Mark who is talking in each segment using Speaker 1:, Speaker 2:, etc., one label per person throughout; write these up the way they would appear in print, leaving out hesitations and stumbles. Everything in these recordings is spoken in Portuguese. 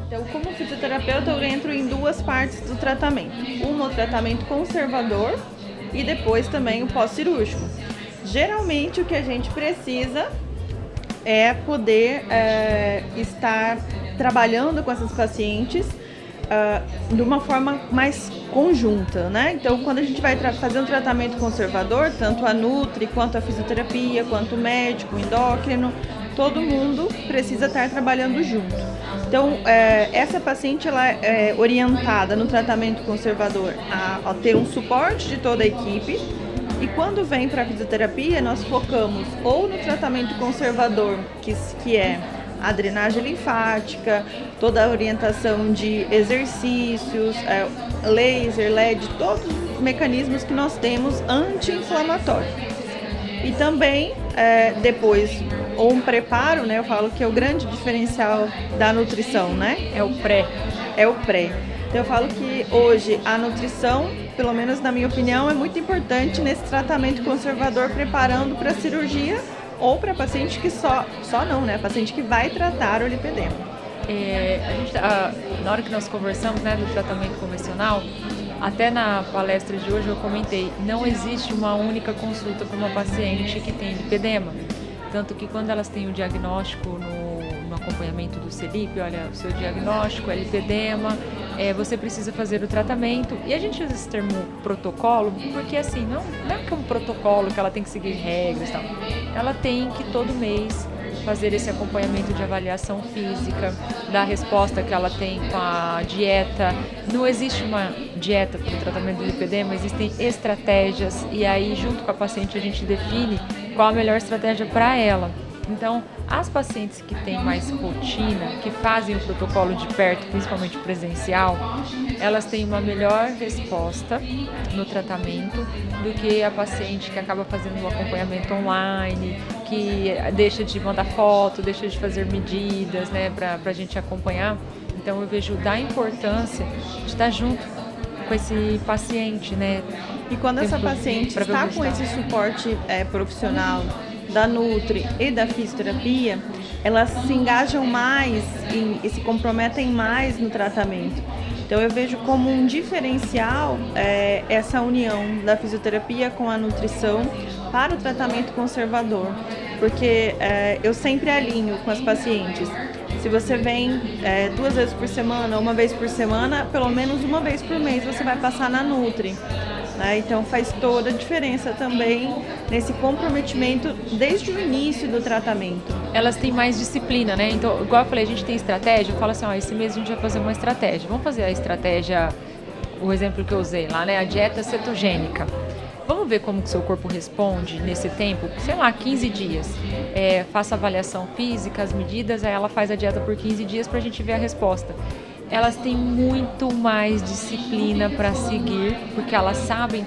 Speaker 1: Então, como fisioterapeuta, eu entro em duas partes do tratamento. Uma, o tratamento conservador e depois também o pós-cirúrgico. Geralmente, o que a gente precisa é poder estar trabalhando com essas pacientes de uma forma mais conjunta, né? Então, quando a gente vai fazer um tratamento conservador, tanto a Nutri, quanto a fisioterapia, quanto o médico, o endócrino, todo mundo precisa estar trabalhando junto. Então, essa paciente ela é orientada no tratamento conservador a ter um suporte de toda a equipe. E quando vem para a fisioterapia, nós focamos ou no tratamento conservador, que é a drenagem linfática, toda a orientação de exercícios, laser, LED, todos os mecanismos que nós temos anti-inflamatórios. E também, depois, ou um preparo, né? Eu falo que é o grande diferencial da nutrição, né?
Speaker 2: É o pré.
Speaker 1: É o pré. Então eu falo que hoje a nutrição, pelo menos na minha opinião, é muito importante nesse tratamento conservador, preparando para a cirurgia ou para paciente que só não, né? Paciente que vai tratar o lipedema.
Speaker 2: Na hora que nós conversamos, né, do tratamento convencional, até na palestra de hoje eu comentei, não existe uma única consulta para uma paciente que tem lipedema. Tanto que quando elas têm o diagnóstico no acompanhamento do CELIP, olha, o seu diagnóstico é lipedema, você precisa fazer o tratamento. E a gente usa esse termo protocolo, porque assim, não é que é um protocolo que ela tem que seguir regras e tal. Ela tem que todo mês fazer esse acompanhamento de avaliação física, da resposta que ela tem com a dieta. Não existe uma dieta para o tratamento do lipedema, existem estratégias e aí junto com a paciente a gente define qual a melhor estratégia para ela. Então, as pacientes que têm mais rotina, que fazem o protocolo de perto, principalmente presencial, elas têm uma melhor resposta no tratamento do que a paciente que acaba fazendo o acompanhamento online, que deixa de mandar foto, deixa de fazer medidas, né, para a gente acompanhar. Então, eu vejo da importância de estar junto com esse paciente, né?
Speaker 1: E quando essa paciente está com esse suporte profissional da Nutri e da fisioterapia, elas se engajam mais e se comprometem mais no tratamento. Então eu vejo como um diferencial essa união da fisioterapia com a nutrição para o tratamento conservador, porque eu sempre alinho com as pacientes. Se você vem 2 vezes por semana, uma vez por semana, pelo menos uma vez por mês você vai passar na Nutri. Então faz toda a diferença também nesse comprometimento desde o início do tratamento.
Speaker 2: Elas têm mais disciplina, né? Então, igual eu falei, a gente tem estratégia, eu falo assim, esse mês a gente vai fazer uma estratégia. Vamos fazer a estratégia, o exemplo que eu usei lá, né? A dieta cetogênica. Vamos ver como que o seu corpo responde nesse tempo, sei lá, 15 dias. Faça a avaliação física, as medidas, aí ela faz a dieta por 15 dias pra gente ver a resposta. Elas têm muito mais disciplina para seguir, porque elas sabem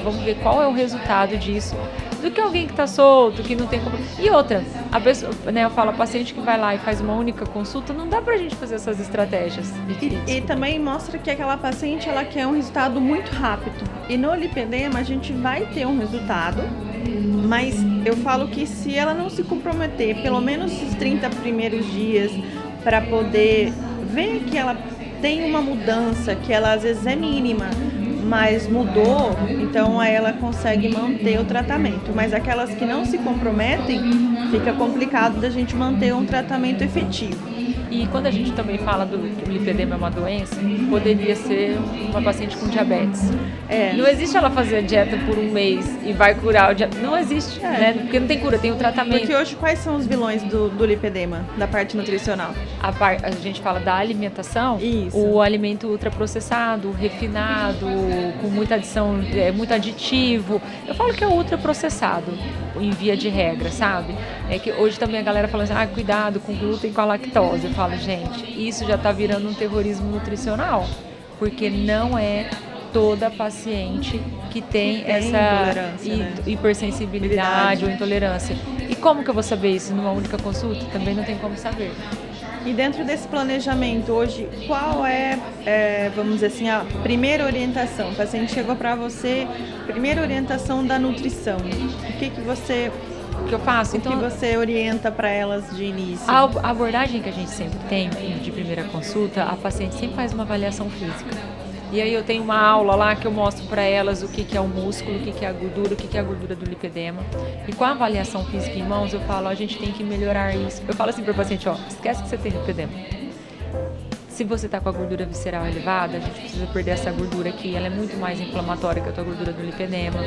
Speaker 2: vamos ver qual é o resultado disso, do que alguém que está solto, que não tem como... E outra, a pessoa, né, eu falo, a paciente que vai lá e faz uma única consulta, não dá pra gente fazer essas estratégias.
Speaker 1: E também mostra que aquela paciente, ela quer um resultado muito rápido. E no lipedema a gente vai ter um resultado, mas eu falo que se ela não se comprometer, pelo menos os 30 primeiros dias, para poder ver que ela tem uma mudança, que ela às vezes é mínima, mas mudou, então aí ela consegue manter o tratamento. Mas aquelas que não se comprometem, fica complicado da gente manter um tratamento efetivo.
Speaker 2: E quando a gente também fala do que o lipedema é uma doença, poderia ser uma paciente com diabetes. Não existe ela fazer a dieta por um mês e vai curar o diabetes. Não existe, né? Porque não tem cura, tem o tratamento.
Speaker 1: Porque hoje quais são os vilões do lipedema, da parte nutricional?
Speaker 2: A gente fala da alimentação,
Speaker 1: Isso.
Speaker 2: O alimento ultraprocessado, refinado, com muita adição, muito aditivo. Eu falo que é ultraprocessado, em via de regra, sabe? É que hoje também a galera fala assim, cuidado com glúten e com a lactose. Eu falo, gente, isso já está virando um terrorismo nutricional, porque não é toda paciente que tem essa hipersensibilidade ou intolerância. E como que eu vou saber isso numa única consulta? Também não tem como saber.
Speaker 1: E dentro desse planejamento hoje, qual vamos dizer assim, a primeira orientação? O paciente chegou para você, primeira orientação da nutrição. O que você
Speaker 2: que eu faço?
Speaker 1: O que você orienta para elas de início?
Speaker 2: A abordagem que a gente sempre tem de primeira consulta, a paciente sempre faz uma avaliação física. E aí eu tenho uma aula lá que eu mostro para elas o que é o músculo, o que é a gordura, o que é a gordura do lipedema. E com a avaliação física em mãos, eu falo, a gente tem que melhorar isso. Eu falo assim para o paciente, esquece que você tem lipedema. Se você está com a gordura visceral elevada, a gente precisa perder essa gordura aqui. Ela é muito mais inflamatória que a tua gordura do lipedema.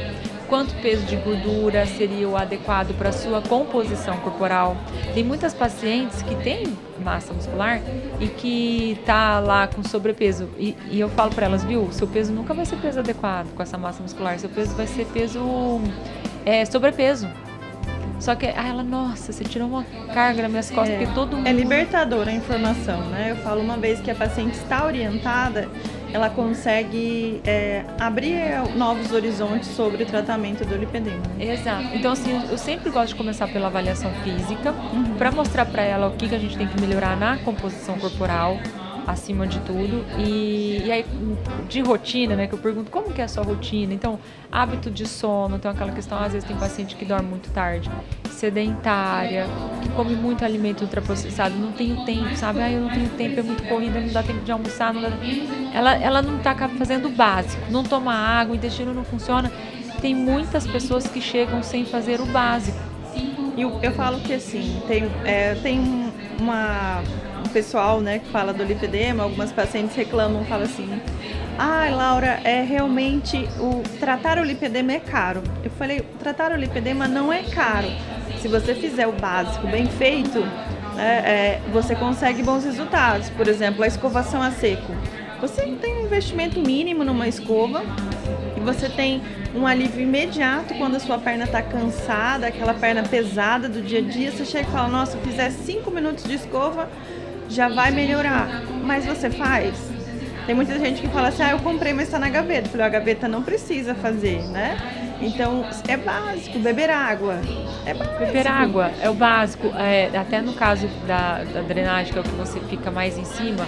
Speaker 2: Quanto peso de gordura seria o adequado para a sua composição corporal? Tem muitas pacientes que têm massa muscular e que tá lá com sobrepeso. E eu falo para elas, viu, seu peso nunca vai ser peso adequado com essa massa muscular. Seu peso vai ser peso sobrepeso. Só que ela, nossa, você tirou uma carga nas minhas costas, porque todo mundo...
Speaker 1: É libertadora a informação, né? Eu falo, uma vez que a paciente está orientada, ela consegue abrir novos horizontes sobre o tratamento do lipedema.
Speaker 2: Exato. Então, assim, eu sempre gosto de começar pela avaliação física, para mostrar para ela o que a gente tem que melhorar na composição corporal, acima de tudo, e aí de rotina, né, que eu pergunto como que é a sua rotina. Então, hábito de sono, então aquela questão, às vezes tem paciente que dorme muito tarde, sedentária, que come muito alimento ultraprocessado, não tenho tempo, sabe, eu não tenho tempo, é muito corrida, não dá tempo de almoçar, ela não tá fazendo o básico, não toma água, o intestino não funciona. Tem muitas pessoas que chegam sem fazer o básico.
Speaker 1: E eu falo que assim, tem um pessoal, né, que fala do lipedema, algumas pacientes reclamam, falam assim, Laura, realmente tratar o lipedema é caro. Eu falei, tratar o lipedema não é caro. Se você fizer o básico bem feito, você consegue bons resultados. Por exemplo, a escovação a seco. Você tem um investimento mínimo numa escova e você tem um alívio imediato quando a sua perna está cansada, aquela perna pesada do dia a dia. Você chega e fala, nossa, se fizer 5 minutos de escova, já vai melhorar. Mas você faz? Tem muita gente que fala assim, eu comprei, mas está na gaveta. Eu falei, a gaveta não precisa fazer, né? Então, é básico, beber água. É básico.
Speaker 2: Beber água é o básico. Até no caso da drenagem, que é o que você fica mais em cima,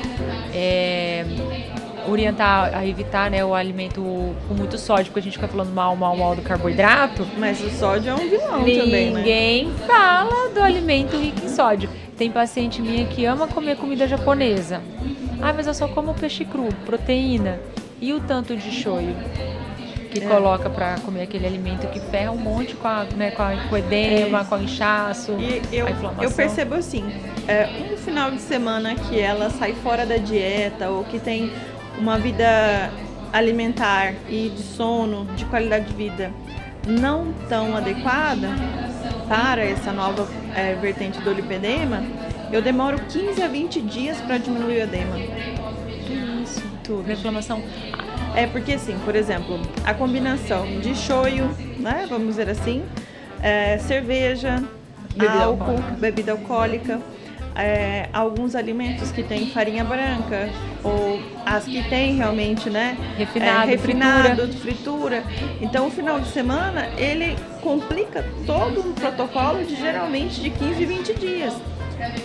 Speaker 2: orientar a evitar, né, o alimento com muito sódio, porque a gente fica falando mal do carboidrato.
Speaker 1: Mas o sódio é um vilão também, né?
Speaker 2: Ninguém fala do alimento rico em sódio. Tem paciente minha que ama comer comida japonesa. Mas eu só como peixe cru, proteína. E o tanto de shoyu que coloca para comer aquele alimento que ferra um monte com o edema, com o inchaço, a inflamação.
Speaker 1: Eu percebo assim, um final de semana que ela sai fora da dieta ou que tem uma vida alimentar e de sono, de qualidade de vida não tão adequada para essa nova vertente do lipedema, eu demoro 15 a 20 dias para diminuir o edema.
Speaker 2: Isso, tudo. Inflamação.
Speaker 1: Porque assim, por exemplo, a combinação de shoyu, né, vamos dizer assim, cerveja, álcool, bebida alcoólica, alguns alimentos que têm farinha branca ou as que têm realmente, né, refinado, fritura. Então, o final de semana, ele complica todo um protocolo de geralmente de 15 a 20 dias.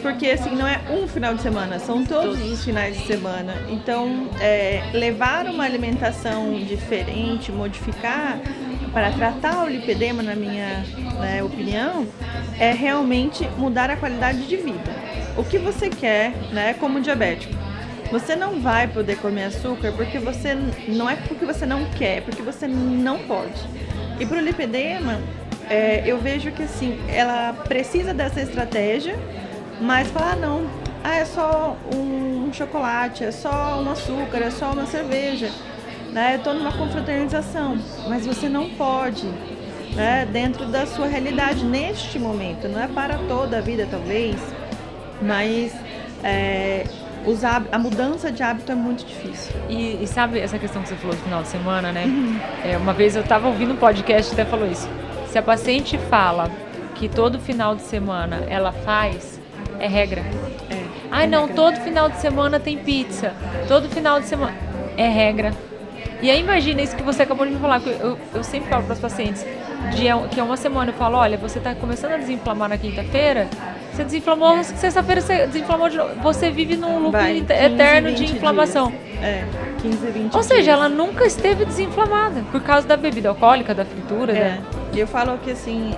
Speaker 1: Porque assim, não é um final de semana, são todos os finais de semana. Então, levar uma alimentação diferente, modificar para tratar o lipedema, na minha opinião, é realmente mudar a qualidade de vida. O que você quer, né, como diabético? Você não vai poder comer açúcar porque não é porque você não quer, é porque você não pode. E para o lipedema, eu vejo que assim, ela precisa dessa estratégia, mas fala, não, é só um chocolate, é só um açúcar, é só uma cerveja, né? Eu estou numa confraternização, mas você não pode, né? Dentro da sua realidade neste momento, não é para toda a vida talvez, mas a mudança de hábito é muito difícil.
Speaker 2: E sabe essa questão que você falou do final de semana, né? Uma vez eu estava ouvindo um podcast e até falou isso. Se a paciente fala que todo final de semana ela faz, é regra. Não, regra. Todo final de semana tem pizza. Todo final de semana é regra. E aí imagina isso que você acabou de me falar. Eu sempre falo para os pacientes que é uma semana eu falo, olha, você está começando a desinflamar na quinta-feira, você desinflamou, sexta-feira você desinflamou de novo. Você vive num loop eterno de inflamação.
Speaker 1: 15 a 20 dias.
Speaker 2: Ou seja, ela nunca esteve desinflamada por causa da bebida alcoólica, da fritura.
Speaker 1: Eu falo que assim,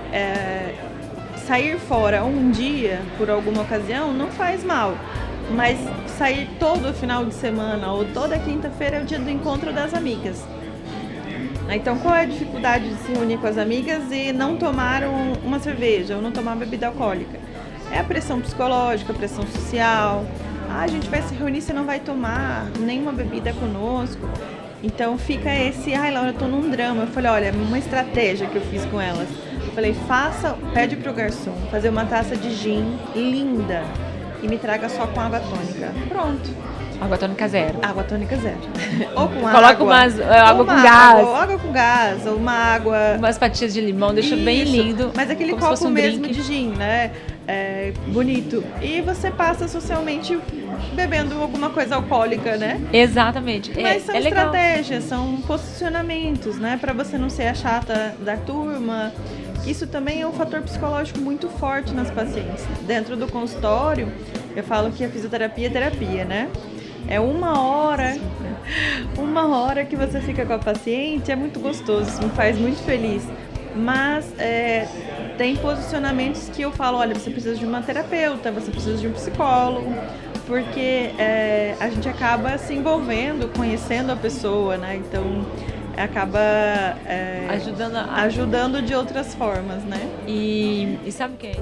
Speaker 1: sair fora um dia, por alguma ocasião, não faz mal. Mas sair todo final de semana ou toda quinta-feira é o dia do encontro das amigas. Então, qual é a dificuldade de se reunir com as amigas e não tomar uma cerveja ou não tomar bebida alcoólica? É a pressão psicológica, a pressão social. A gente vai se reunir, você não vai tomar nenhuma bebida conosco. Então fica esse, Laura, eu tô num drama. Eu falei, olha, uma estratégia que eu fiz com elas. Eu falei, pede pro garçom fazer uma taça de gin linda e me traga só com água tônica. Pronto.
Speaker 2: Água tônica zero.
Speaker 1: Água tônica zero. Ou com
Speaker 2: Coloca
Speaker 1: água.
Speaker 2: água com gás.
Speaker 1: Ou água com gás, ou uma água...
Speaker 2: Umas fatias de limão, deixa bem lindo.
Speaker 1: Mas aquele
Speaker 2: como se fosse
Speaker 1: copo
Speaker 2: um
Speaker 1: mesmo
Speaker 2: drink.
Speaker 1: de gin, né? Bonito. E você passa socialmente bebendo alguma coisa alcoólica, né?
Speaker 2: Exatamente.
Speaker 1: Mas são
Speaker 2: legal.
Speaker 1: estratégias, são posicionamentos, né? Pra você não ser a chata da turma. Isso também é um fator psicológico muito forte nas pacientes. Dentro do consultório, eu falo que a fisioterapia é terapia, né? É uma hora que você fica com a paciente, é muito gostoso, isso me faz muito feliz. Mas tem posicionamentos que eu falo, olha, você precisa de uma terapeuta, você precisa de um psicólogo, porque a gente acaba se envolvendo, conhecendo a pessoa, né? Então acaba ajudando de outras formas, né?
Speaker 2: E sabe o que é?